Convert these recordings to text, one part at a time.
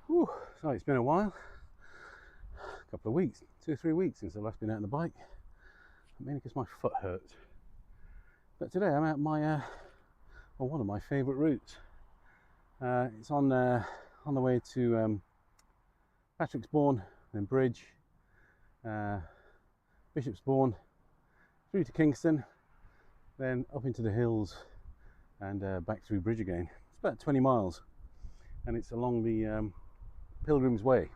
Whew, so it's been a while, a couple of weeks, 2 or 3 weeks since I've last been out on the bike, mainly because my foot hurts. But today I'm out on one of my favourite routes. It's on the way to Patrick's Bourne, then Bridge, Bishop's Bourne, through to Kingston, then up into the hills and back through Bridge again. It's about 20 miles and it's along the Pilgrim's Way.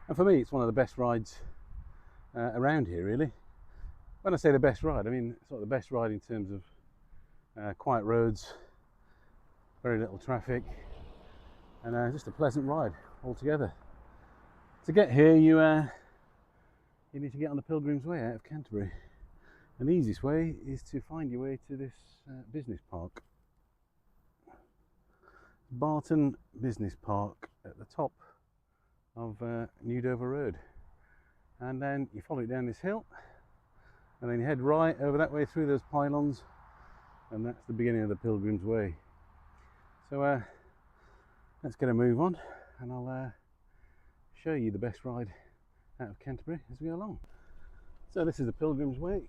And for me, it's one of the best rides around here, really. When I say the best ride, I mean sort of the best ride in terms of quiet roads, very little traffic, and just a pleasant ride altogether. To get here, you need to get on the Pilgrim's Way out of Canterbury. And the easiest way is to find your way to this business park. Barton Business Park at the top of New Dover Road. And then you follow it down this hill, and then you head right over that way through those pylons, and that's the beginning of the Pilgrim's Way. So let's get a move on, and I'll show you the best ride out of Canterbury as we go along. So this is the Pilgrim's Way,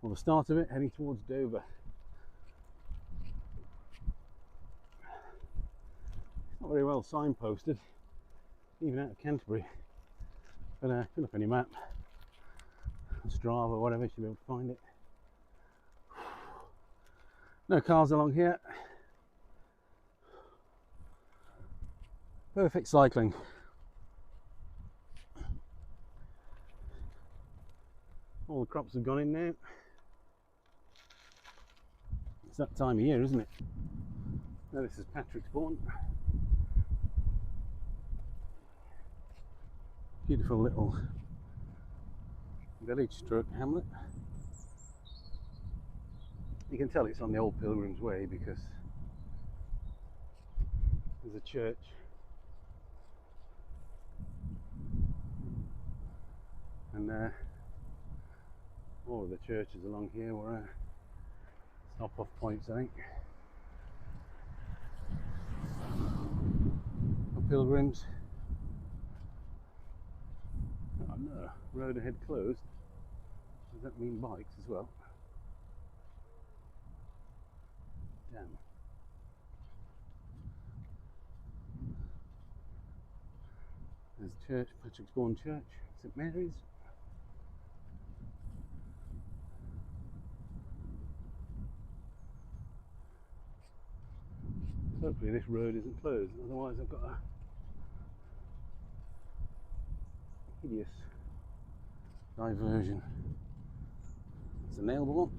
or the start of it, heading towards Dover. It's not very well signposted, even out of Canterbury, but if you look on your map, Strava or whatever, you should be able to find it. No cars along here. Perfect cycling. All the crops have gone in now. It's that time of year, isn't it? Now this is Patrick's Bourne. Beautiful little village stroke hamlet. You can tell it's on the old Pilgrim's Way because there's a church and all of the churches along here were stop-off points, I think, for pilgrims. Oh no, road ahead closed. Does that mean bikes as well? Damn. There's a church, Patrick's Bourne Church, St Mary's. Hopefully this road isn't closed, otherwise I've got a hideous diversion. It's a nail ball.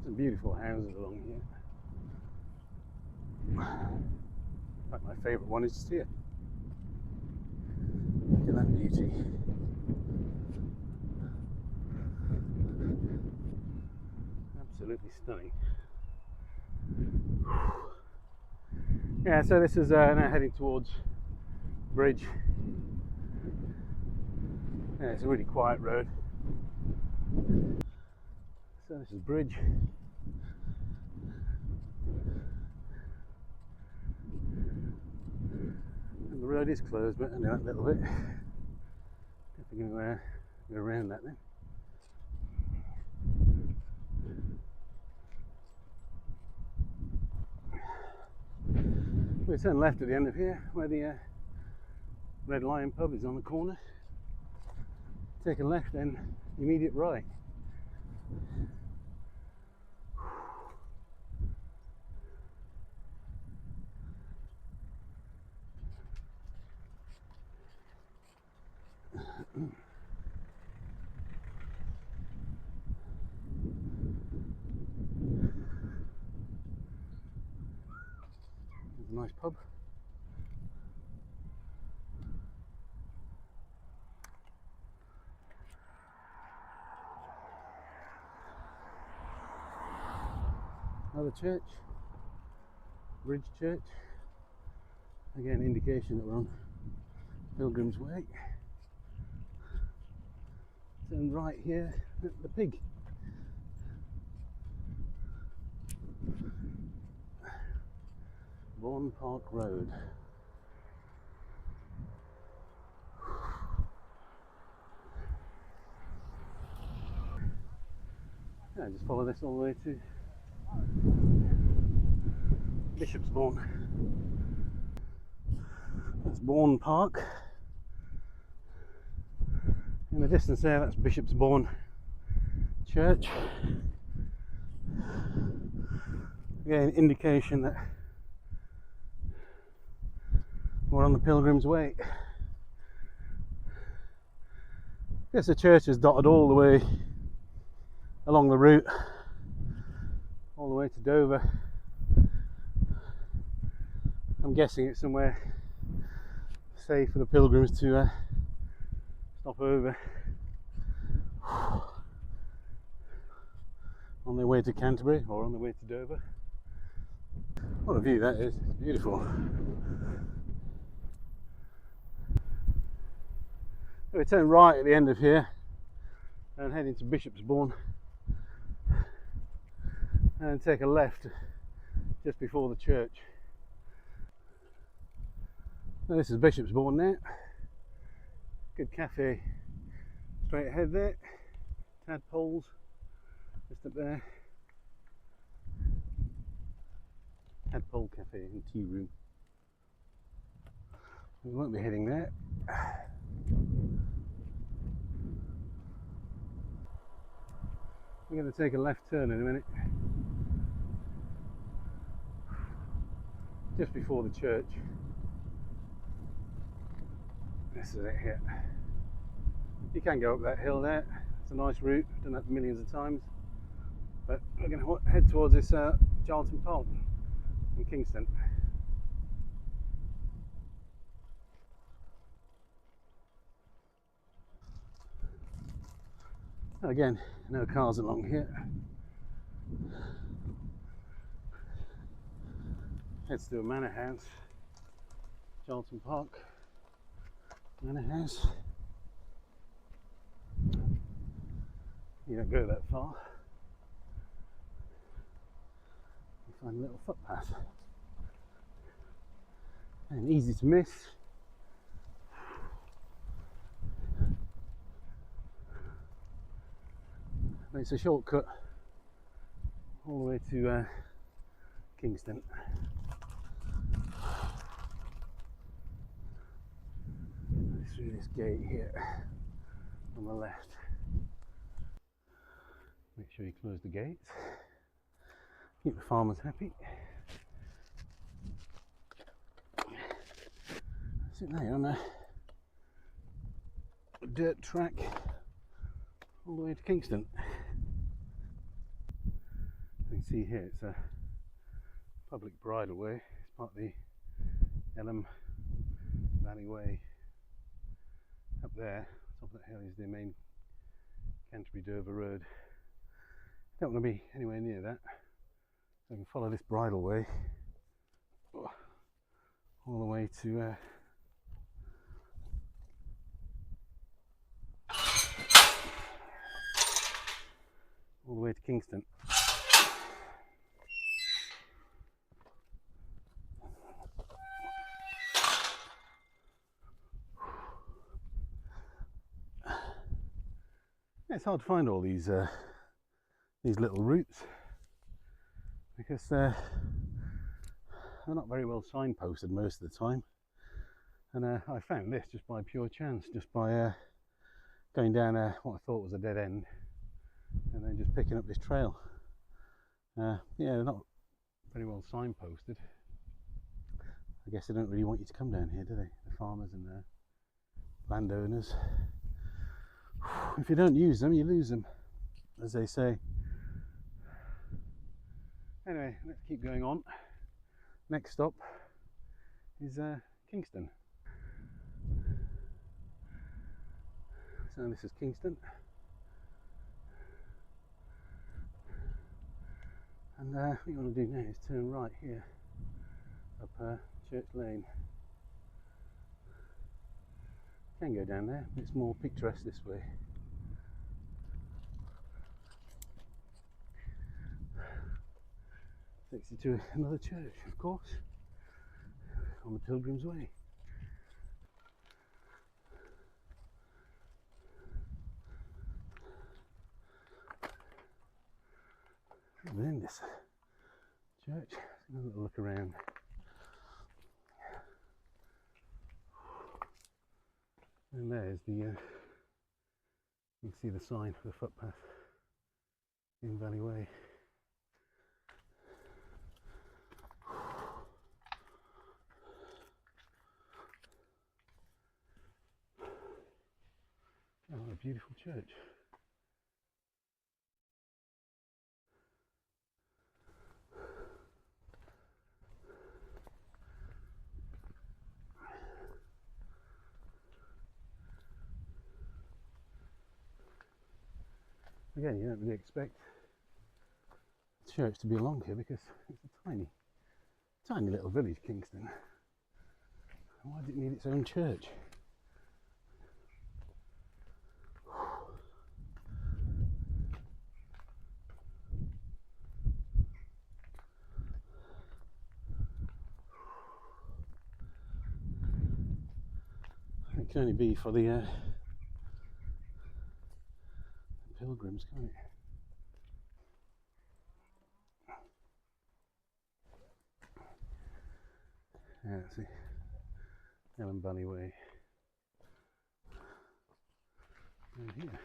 Some beautiful houses along here. In fact, my favourite one is just here. Look at that beauty. Absolutely stunning. Yeah, so this is now heading towards Bridge. Yeah, it's a really quiet road. So this is Bridge. And the road is closed, but only that little bit. Definitely going to go around that then. We turn left at the end of here, where the Red Lion pub is on the corner. Take a left, then immediate right. There's a nice pub. Another church, Bridge Church. Again, indication that we're on Pilgrim's Way. Turn right here, the pig. Bourne Park Road. Yeah, just follow this all the way to Bishopsbourne. That's Bourne Park. In the distance there, that's Bishopsbourne Church. Again, indication that we're on the Pilgrim's Way. I guess the church is dotted all the way along the route, all the way to Dover. I'm guessing it's somewhere safe for the pilgrims to stop over on their way to Canterbury or on their way to Dover. What a view that is, it's beautiful. So we turn right at the end of here and head into Bishopsbourne and take a left just before the church. So this is Bishopsbourne now. Good cafe straight ahead there. Tadpoles just up there. Tadpole cafe and tea room. We won't be heading there. We're going to take a left turn in a minute. Just before the church. This is it here. You can go up that hill there. It's a nice route. I've done that millions of times. But we're going to head towards this Charlton Park in Kingston. Again, no cars along here. Heads to a manor house. Charlton Park Manor House. You don't go that far. You find a little footpath. And easy to miss. But it's a shortcut all the way to Kingston. Through this gate here on the left. Make sure you close the gates. Keep the farmers happy. Sitting there on a dirt track all the way to Kingston. You can see here it's a public bridleway. It's part of the Elm Valley Way. Up there, top of that hill, is the main Canterbury Dover Road. Don't want to be anywhere near that. So I can follow this bridleway all the way to Kingston. It's hard to find all these little routes because they're not very well signposted most of the time. And I found this just by pure chance, just by going down what I thought was a dead end and then just picking up this trail. Yeah, they're not very well signposted. I guess they don't really want you to come down here, do they? The farmers and the landowners. If you don't use them, you lose them, as they say. Anyway, let's keep going on. Next stop is Kingston. So this is Kingston. And what you want to do now is turn right here up Church Lane. Can go down there, but it's more picturesque this way. Takes you to another church, of course, on the Pilgrim's Way. Within this church, a little look around. And there's the, you can see the sign for the footpath in Valley Way. Oh, what a beautiful church. Again, you don't really expect the church to be along here because it's a tiny little village, Kingston. Why did it need its own church? It can only be for the pilgrims, can't it? Yeah, that's the Ellen Bunny Way. And here.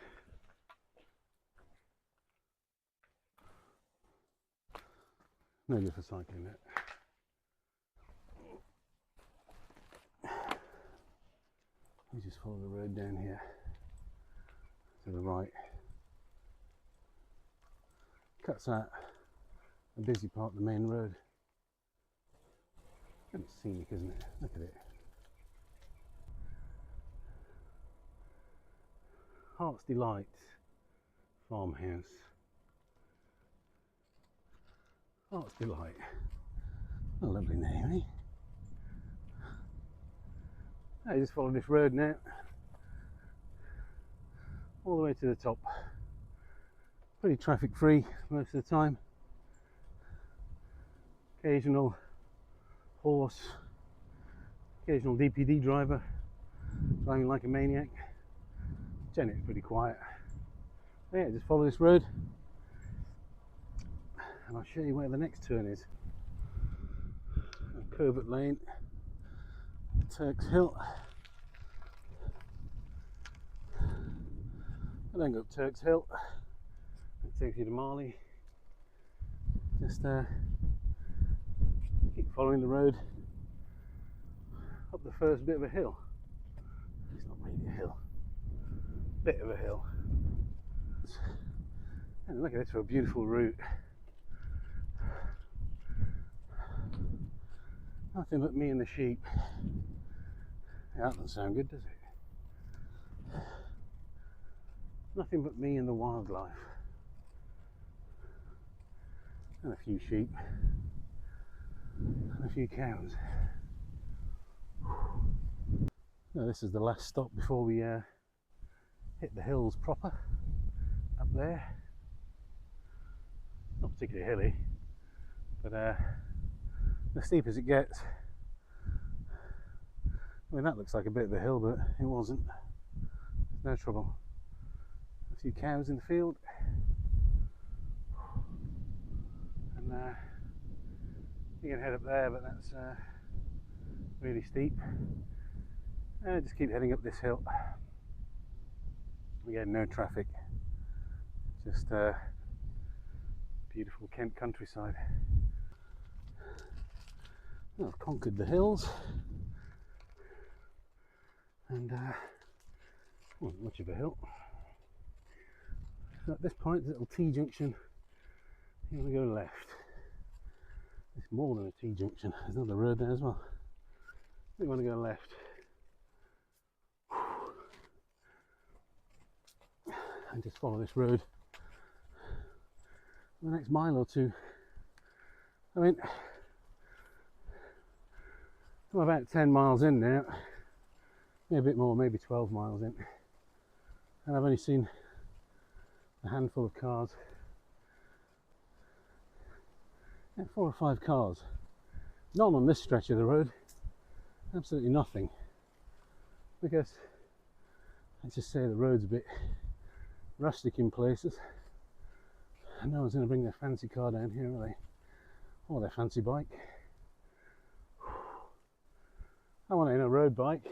No good for cycling that. You just follow the road down here to the right. Cuts out a busy part of the main road. And it's scenic, isn't it? Look at it. Heart's Delight farmhouse. Heart's Delight. A lovely name, eh? I just follow this road now, all the way to the top. Pretty traffic free most of the time. Occasional horse, occasional DPD driver driving like a maniac. Generally it's pretty quiet. So yeah, just follow this road and I'll show you where the next turn is. Covert Lane, Turks Hill. And then go up Turks Hill. It takes you to Marley. Just keep following the road up the first bit of a hill. It's not really a hill. Bit of a hill. And look at this for a beautiful route. Nothing but me and the sheep. Yeah, that doesn't sound good, does it? Nothing but me and the wildlife. And a few sheep. And a few cows. Now this is the last stop before we hit the hills proper. Up there. Not particularly hilly, but as steep as it gets. I mean, that looks like a bit of a hill, but it wasn't. There's no trouble. A few cows in the field. And you can head up there, but that's really steep. Just keep heading up this hill. Again, no traffic. Just beautiful Kent countryside. Well, I've conquered the hills. And wasn't much of a hill. So at this point, little T-junction, you want to go left. It's more than a T-junction. There's another road there as well. You want to go left. And just follow this road for the next mile or two. I mean, I'm about 10 miles in now, maybe a bit more, maybe 12 miles in, and I've only seen a handful of cars Yeah, 4 or 5 cars. None on this stretch of the road. Absolutely nothing. Because, let's just say the road's a bit rustic in places. And no one's going to bring their fancy car down here, are they? Or their fancy bike. I want it in a road bike.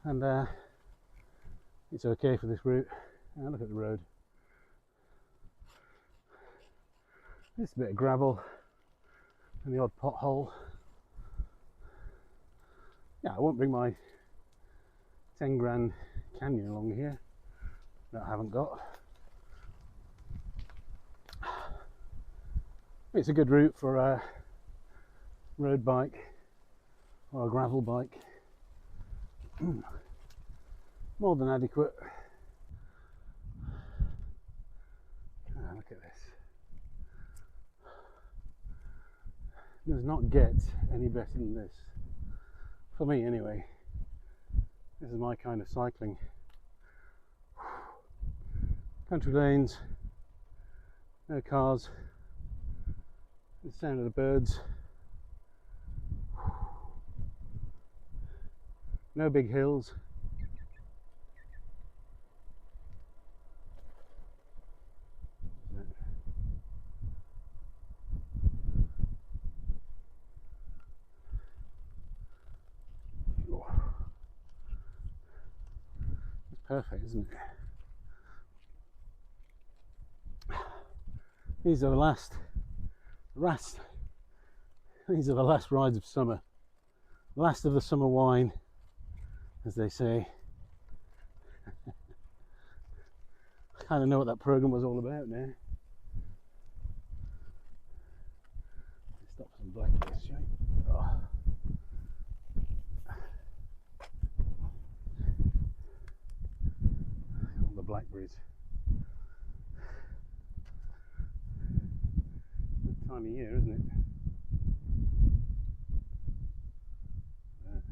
And it's okay for this route. Look at the road. Just a bit of gravel and the odd pothole. Yeah, I won't bring my 10 grand Canyon along here that I haven't got. It's a good route for a road bike or a gravel bike. More than adequate. Look at this. Does not get any better than this. For me anyway. This is my kind of cycling. Country lanes, no cars, the sound of the birds, no big hills. It's perfect, isn't it? These are the last rides of summer. Last of the summer wine, as they say. I kind of know what that program was all about now. Stop some blackberries, shall we? Oh. All the blackberries. It's that time of year, isn't it? Nice.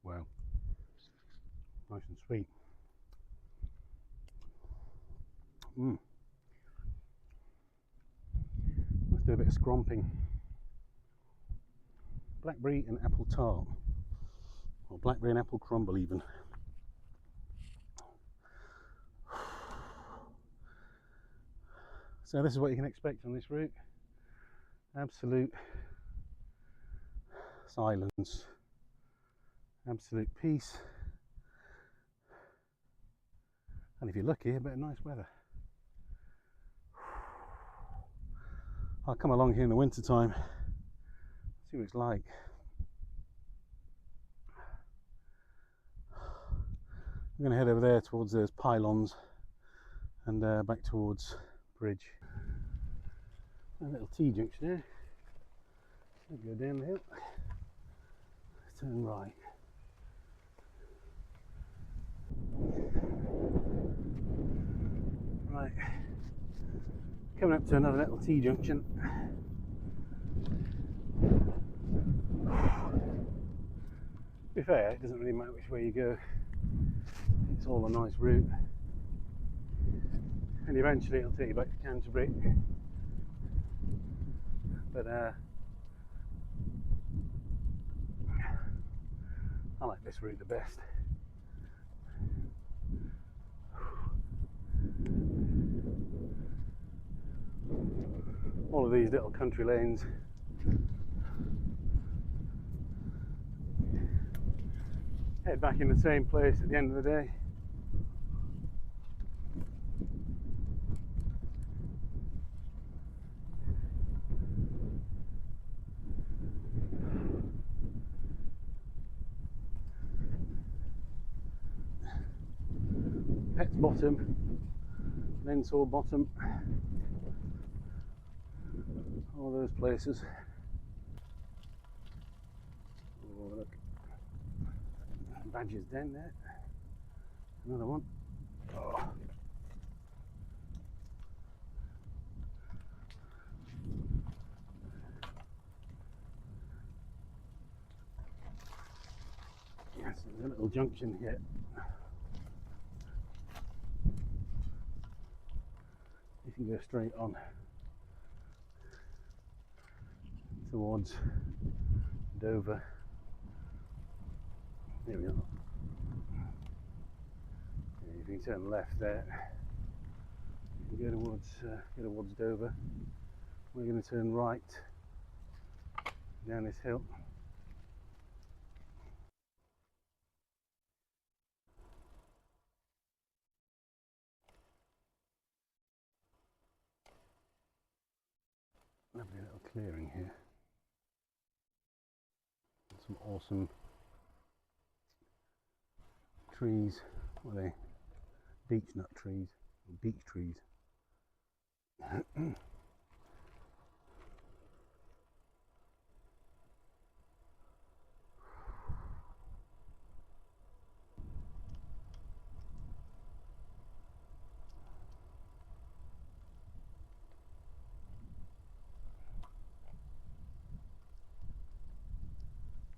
Wow. Nice and sweet. Let's do a bit of scromping. Blackberry and apple tart. Or blackberry and apple crumble even. So this is what you can expect on this route. Absolute silence. Absolute peace. And if you're lucky, a bit of nice weather. I'll come along here in the winter time, see what it's like. I'm going to head over there towards those pylons and back towards bridge. A little T-junction there. Go down the hill. Turn right. Right. Coming up to another little T-junction. To be fair, it doesn't really matter which way you go. It's all a nice route. And eventually it'll take you back to Canterbury. But I like this route the best. All of these little country lanes head back in the same place at the end of the day. Pet's Bottom, Lensall Bottom, all those places. Oh, look, Badger's Den there, another one. Oh. There's a little junction here. You can go straight on towards Dover. There we are. Yeah, you can turn left there. You can go towards Dover. We're going to turn right down this hill. Lovely little clearing here. Some awesome trees. What are they? Beech nut trees, or beech trees.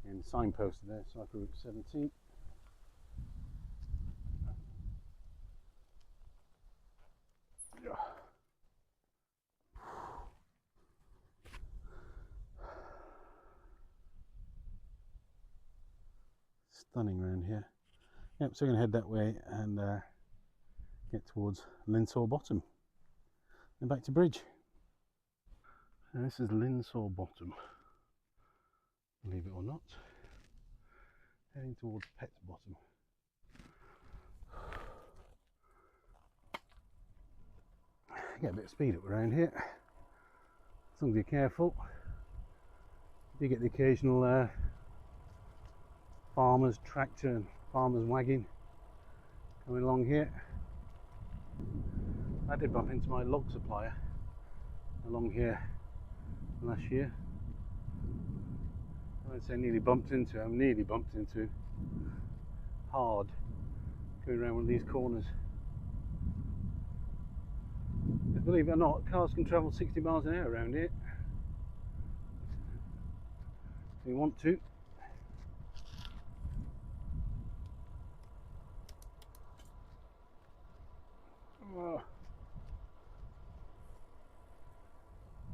And signposted there, cycle route 17. Stunning around here. Yep, so we're going to head that way and get towards Linsaw Bottom and back to Bridge. And this is Linsaw Bottom, believe it or not, heading towards Pet's Bottom. Get a bit of speed up around here, as long as you're careful. You get the occasional farmer's tractor and farmer's wagon coming along here. I did bump into my log supplier along here last year. I won't say nearly bumped into, I'm nearly bumped into hard going around one of these corners. Because believe it or not, cars can travel 60 miles an hour around here if you want to.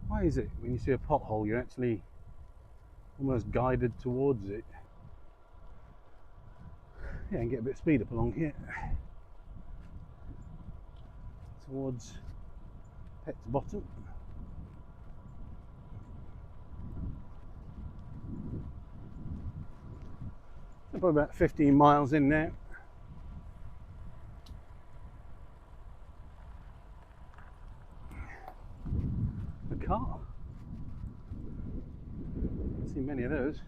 Why is it when you see a pothole you're actually almost guided towards it? Yeah, and get a bit of speed up along here towards Pet's Bottom. I'm probably about 15 miles in now. A car. I've seen many of those.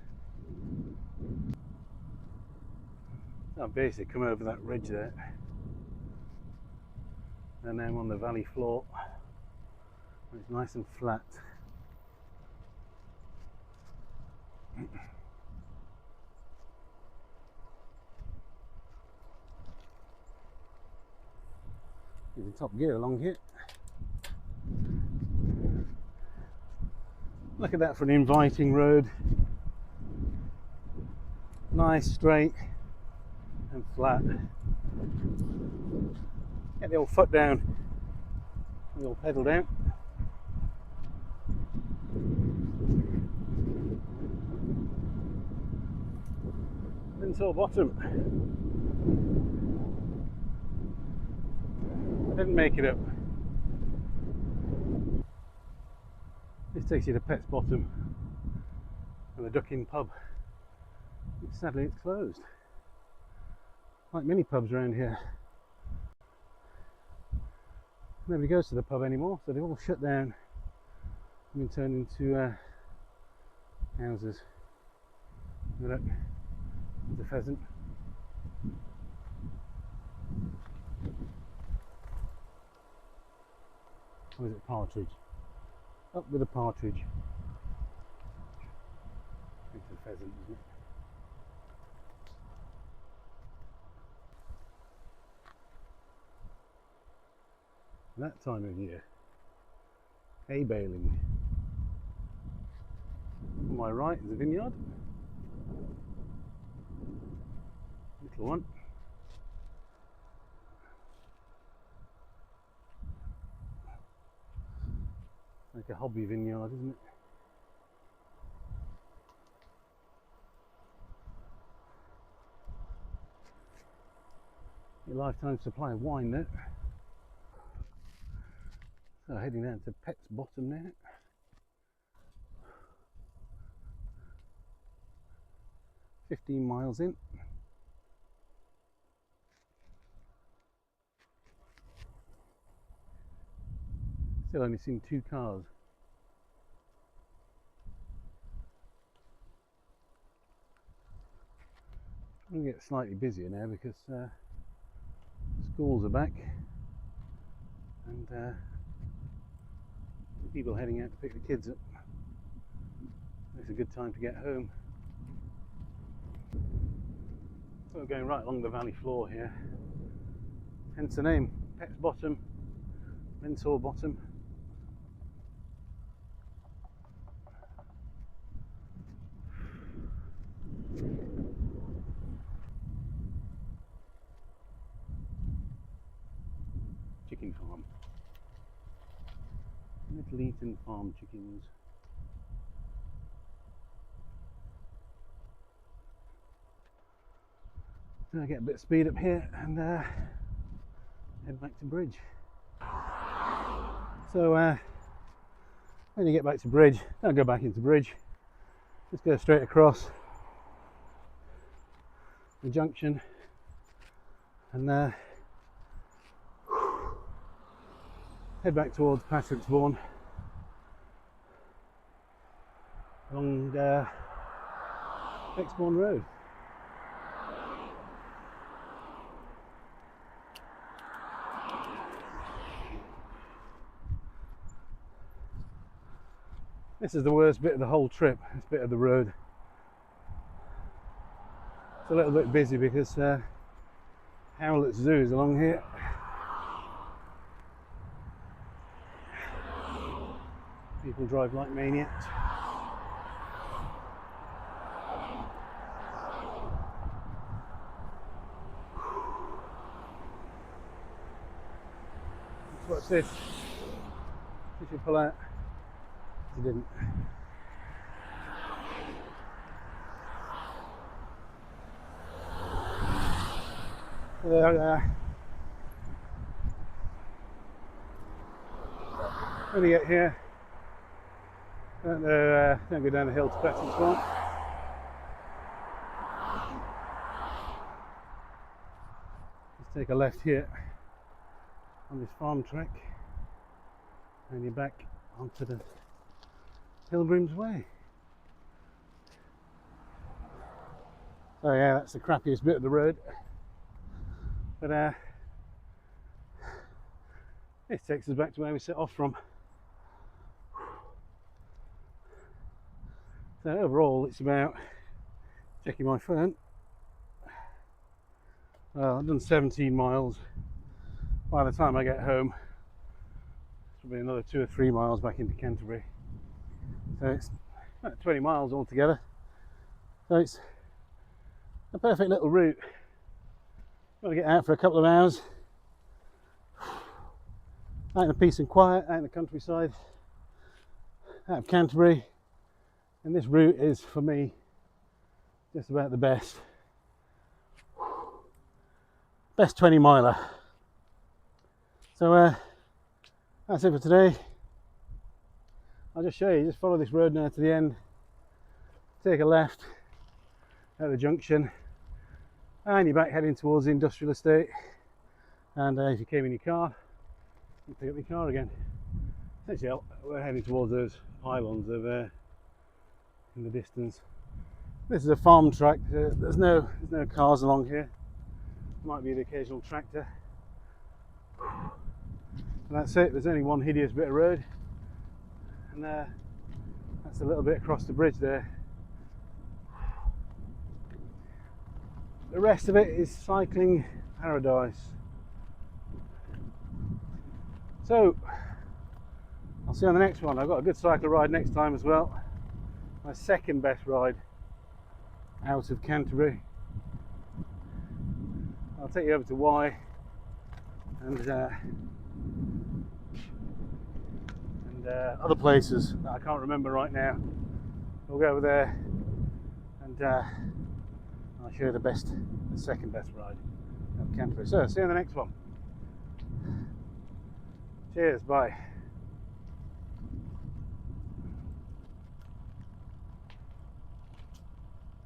So I've basically come over that ridge there, and now I'm on the valley floor. It's nice and flat. In top gear along here. Look at that for an inviting road. Nice, straight and flat. Get the old foot down, the old pedal down. Linsaw Bottom. I didn't make it up. This takes you to Pet's Bottom and the Duck Inn pub. Sadly, it's closed. Like many pubs around here. Nobody goes to the pub anymore, so they've all shut down and been turned into houses. Look, there's a pheasant. Or is it partridge? Up with a partridge. It's a pheasant, isn't it? That time of year, hay baling. On my right is a vineyard. for one. Like a hobby vineyard, isn't it? Your lifetime supply of wine there. So heading down to Pet's Bottom now. "15 miles in. Still only seen 2 cars. I'm going to get slightly busier now because schools are back and people heading out to pick the kids up. It's a good time to get home. So we're going right along the valley floor here. Hence the name, Pet's Bottom, Mentor Bottom. Chicken farm. Little Eaton Farm chickens. So I get a bit of speed up here and head back to Bridge. So when you get back to Bridge, don't go back into Bridge. Just go straight across the junction and head back towards Patrick's Bourne along Exbourne Road. This is the worst bit of the whole trip, this bit of the road. It's a little bit busy because Howlett Zoo is along here. People drive like maniacs. What's this? Did you pull out? You didn't. When you get here, don't go down the hill to Patrick's Bourne. Just take a left here on this farm track and you're back onto the Pilgrim's Way. So yeah, that's the crappiest bit of the road, but this takes us back to where we set off from. So overall it's about, checking my phone, well, I've done 17 miles. By the time I get home, it'll be another 2 or 3 miles back into Canterbury. So it's about 20 miles altogether. So it's a perfect little route. Got to get out for a couple of hours, out in the peace and quiet, out in the countryside, out of Canterbury. And this route is, for me, just about the best 20 miler. So that's it for today. I'll just show you, just follow this road now to the end, take a left at the junction and you're back heading towards the industrial estate, and if you came in your car, you pick up your car again. Essentially we're heading towards those pylons over in the distance. This is a farm track, there's no cars along here. There might be the occasional tractor. And that's it, there's only one hideous bit of road, and that's a little bit across the bridge there. The rest of it is cycling paradise. So I'll see you on the next one. I've got a good cycle ride next time as well. My second best ride out of Canterbury. I'll take you over to Y, and other places that I can't remember right now. We'll go over there, and I'll show you the second best ride of Canterbury. So, see you in the next one. Cheers, bye.